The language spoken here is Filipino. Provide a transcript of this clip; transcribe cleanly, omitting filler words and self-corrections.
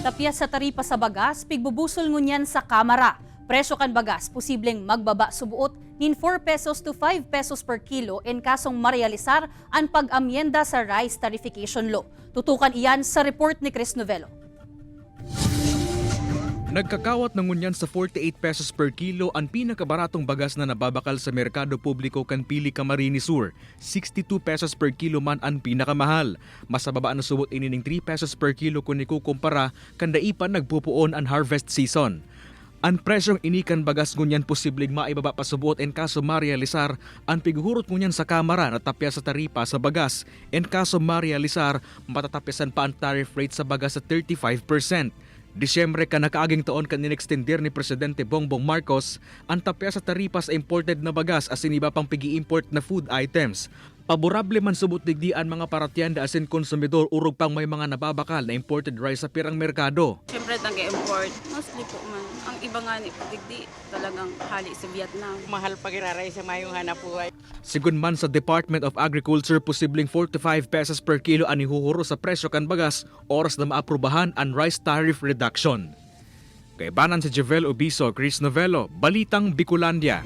Tapya sa taripa sa bagas, pigbubusol ngunyan sa kamara. Presyo kan bagas, posibleng magbaba subuot nin 4 pesos to 5 pesos per kilo in kasong marealisar ang pag-amyenda sa rice tarification law. Tutukan iyan sa report ni Chris Novello. Nagkakawat ng ngunyan sa 48 pesos per kilo ang pinakabaratong bagas na nababakal sa merkado publiko kan Pili Camarines Sur. 62 pesos per kilo man ang pinakamahal. Mas mababa na subot inining 3 pesos per kilo kung ikukumpara kan daipan nagpupuon ang harvest season. Ang presyong inikan bagas ngunyan posibleng maibaba pa subuot en kaso marealisar ang piguhurot ngunyan sa kamara na tapya sa taripa sa bagas en kaso marealisar matatapyasan pa ang tariff rate sa bagas sa 35%. Disyembre ka nakaaging taon kan inextender ni Presidente Bongbong Marcos ang tapya sa taripa sa imported na bagas as iniba pang pigi-import na food items. Paborable man subot digdian mga paratyanda asin konsumidor urog pang may mga nababakal na imported rice sa pirang merkado. Siyempre nag-import, mostly po man. Ang iba nga ni digdi talagang hali sa Vietnam. Mahal pag iraray sa mayong hanap buhay. Sigun man sa Department of Agriculture, posibleng 45 pesos per kilo ang ihuhuro sa presyo kan bagas oras na maaprubahan ang rice tariff reduction. Kaibanan si Javel Obiso, Chris Novello, Balitang Bicolandia.